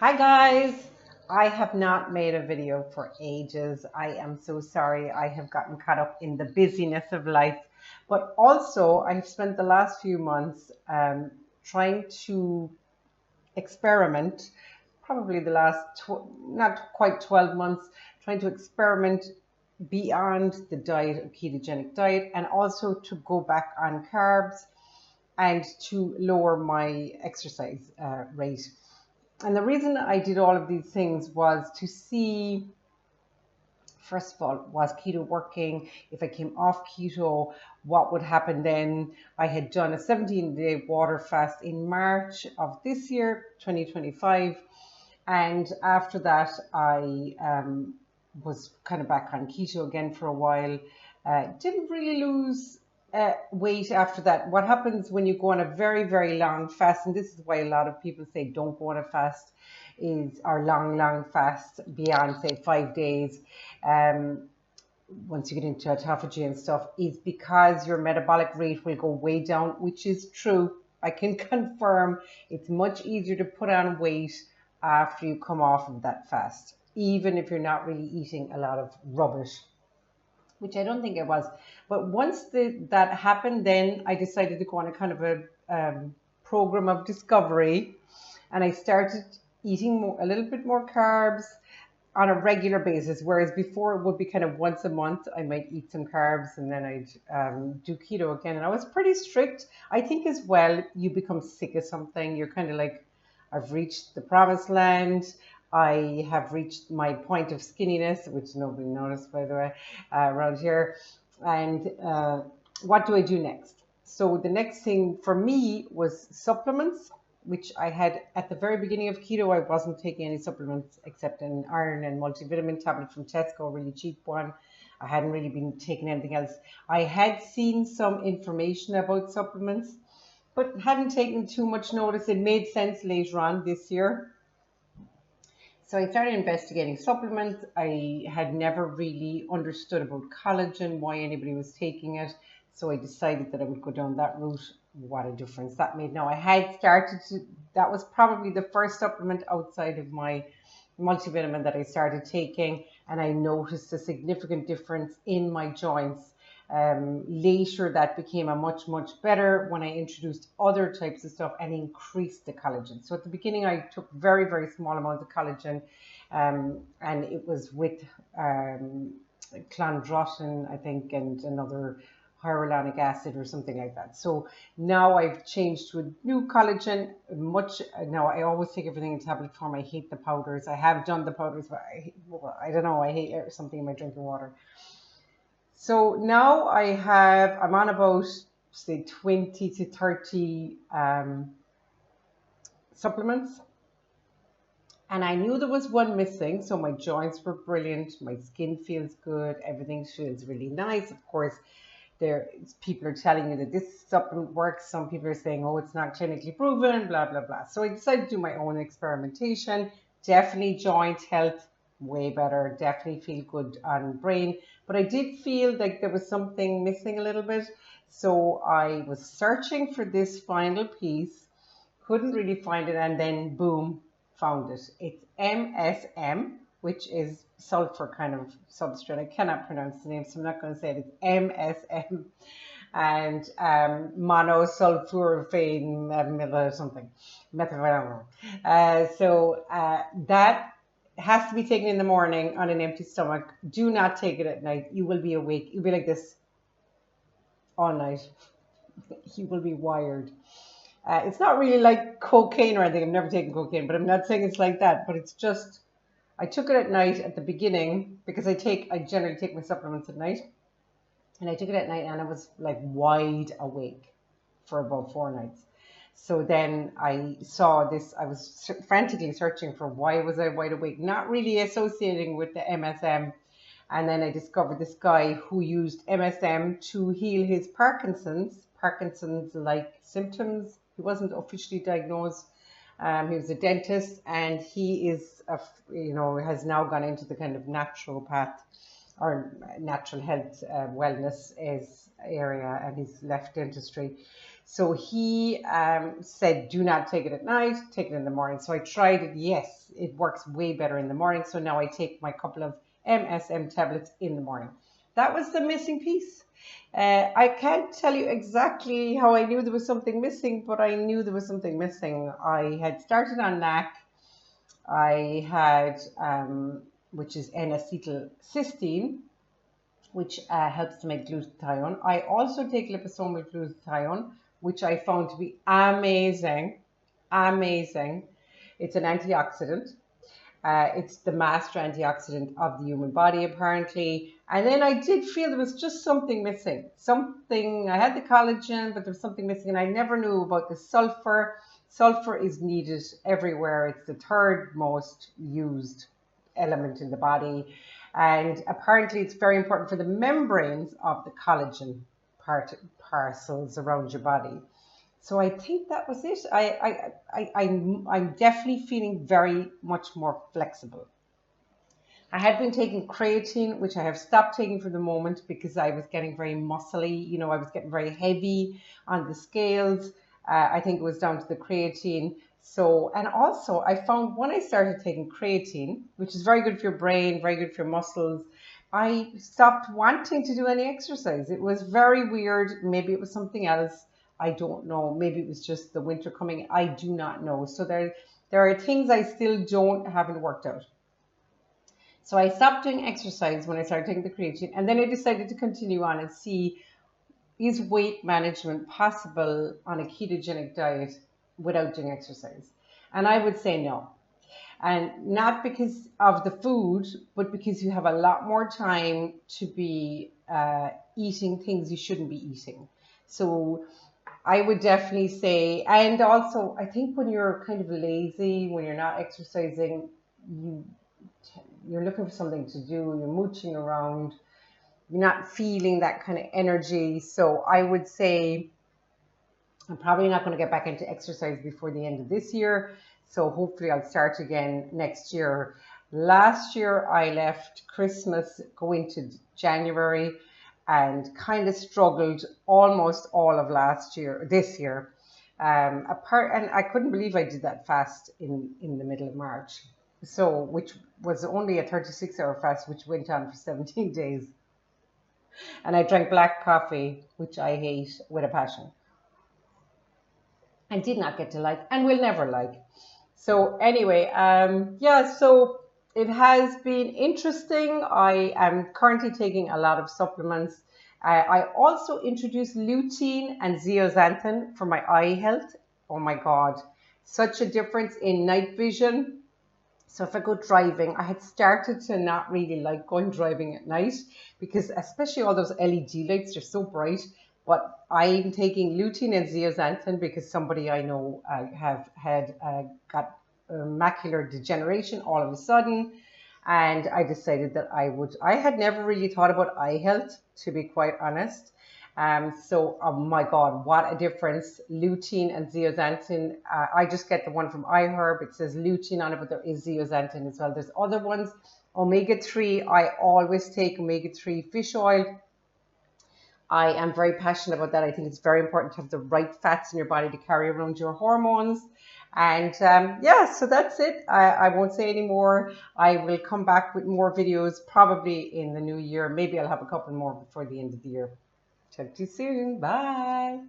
Hi guys, I have not made a video for ages. I am so sorry. I have gotten caught up in the busyness of life, but also I've spent the last few months trying to experiment, probably the last not quite 12 months, trying to experiment beyond the diet of ketogenic diet and also to go back on carbs and to lower my exercise rate. And the reason I did all of these things was to see, first of all, was keto working? If I came off keto, what would happen then? I had done a 17-day water fast in March of this year, 2025. And after that, I was kind of back on keto again for a while. Didn't really lose weight after that. What happens when you go on a very, very long fast, and this is why a lot of people say don't go on a fast, or long fast beyond, say, 5 days. Once you get into autophagy and stuff, is because your metabolic rate will go way down, which is true. I can confirm it's much easier to put on weight after you come off of that fast, even if you're not really eating a lot of rubbish, which I don't think it was. But once that happened, then I decided to go on a kind of a program of discovery, and I started eating a little bit more carbs on a regular basis, whereas before it would be kind of once a month. I might eat some carbs and then I'd do keto again. And I was pretty strict. I think as well, you become sick of something. You're kind of like, I've reached the promised land. I have reached my point of skinniness, which nobody noticed, by the way, around here. And what do I do next? So the next thing for me was supplements, which I had at the very beginning of keto. I wasn't taking any supplements except an iron and multivitamin tablet from Tesco, a really cheap one. I hadn't really been taking anything else. I had seen some information about supplements, but hadn't taken too much notice. It made sense later on this year. So I started investigating supplements. I had never really understood about collagen, why anybody was taking it. So I decided that I would go down that route. What a difference that made. Now I had started to, that was probably the first supplement outside of my multivitamin that I started taking, and I noticed a significant difference in my joints. Later, that became a much better when I introduced other types of stuff and increased the collagen. So at the beginning, I took very small amounts of collagen, and it was with clandrotin, I think, and another hyaluronic acid or something like that. So now I've changed to a new collagen. Now I always take everything in tablet form. I hate the powders. I have done the powders, but I don't know. I hate something in my drinking water. So now I'm on about, say, 20 to 30 supplements. And I knew there was one missing. So my joints were brilliant. My skin feels good. Everything feels really nice. Of course, people are telling you that this supplement works. Some people are saying, oh, it's not clinically proven, blah, blah, blah. So I decided to do my own experimentation. Definitely joint health, way better. Definitely feel good on brain. But I did feel like there was something missing a little bit. So I was searching for this final piece, couldn't really find it, and then boom, found it. It's MSM, which is sulfur kind of substrate. I cannot pronounce the name, so I'm not going to say it. It's MSM and monosulforaphane or something. That has to be taken in the morning on an empty stomach. Do not take it at night. You will be awake. You'll be like this all night. You will be wired. It's not really like cocaine or anything. I've never taken cocaine, but I'm not saying it's like that. But it's just, I took it at night at the beginning because I generally take my supplements at night. And I took it at night and I was like wide awake for about 4 nights. So then I saw this, I was frantically searching for why was I wide awake, not really associating with the MSM. And then I discovered this guy who used MSM to heal his Parkinson's-like symptoms. He wasn't officially diagnosed. He was a dentist, and he is, has now gone into the kind of naturopath or natural health wellness area, and he's left dentistry. So he said, do not take it at night, take it in the morning. So I tried it. Yes, it works way better in the morning. So now I take my couple of MSM tablets in the morning. That was the missing piece. I can't tell you exactly how I knew there was something missing, but I knew there was something missing. I had started on NAC. I had, which is N-acetylcysteine, which helps to make glutathione. I also take liposomal glutathione, which I found to be amazing, amazing. It's an antioxidant. It's the master antioxidant of the human body, apparently. And then I did feel there was just something missing. Something, I had the collagen, but there was something missing, and I never knew about the sulfur. Sulfur is needed everywhere. It's the third most used element in the body. And apparently it's very important for the membranes of the collagen parcels around your body. So I think that was it. I'm definitely feeling very much more flexible. I had been taking creatine, which I have stopped taking for the moment because I was getting very muscly. You know, I was getting very heavy on the scales. I think it was down to the creatine. So, and also I found when I started taking creatine, which is very good for your brain, very good for your muscles, I stopped wanting to do any exercise. It was very weird. Maybe it was something else. I don't know. Maybe it was just the winter coming. I do not know. So there are things I still haven't worked out. So I stopped doing exercise when I started taking the creatine, and then I decided to continue on and see, is weight management possible on a ketogenic diet without doing exercise? And I would say no. And not because of the food, but because you have a lot more time to be eating things you shouldn't be eating. So I would definitely say, and also I think when you're kind of lazy, when you're not exercising, you you're looking for something to do, you're mooching around, you're not feeling that kind of energy. So I would say I'm probably not going to get back into exercise before the end of this year. So hopefully I'll start again next year. Last year I left Christmas, go into January, and kind of struggled almost all of this year. And I couldn't believe I did that fast in the middle of March. So, which was only a 36-hour fast, which went on for 17 days. And I drank black coffee, which I hate with a passion, and did not get to like, and will never like. So anyway, yeah, so it has been interesting. I am currently taking a lot of supplements. I also introduced lutein and zeaxanthin for my eye health. Oh my God, such a difference in night vision. So if I go driving, I had started to not really like going driving at night because especially all those LED lights, they're so bright. But I'm taking lutein and zeaxanthin because somebody I know got macular degeneration all of a sudden. And I decided that I had never really thought about eye health, to be quite honest. So, oh my God, what a difference. Lutein and zeaxanthin. I just get the one from iHerb. It says lutein on it, but there is zeaxanthin as well. There's other ones. Omega-3, I always take omega-3 fish oil. I am very passionate about that. I think it's very important to have the right fats in your body to carry around your hormones. And yeah, so that's it. I won't say any more. I will come back with more videos probably in the new year. Maybe I'll have a couple more before the end of the year. Talk to you soon. Bye.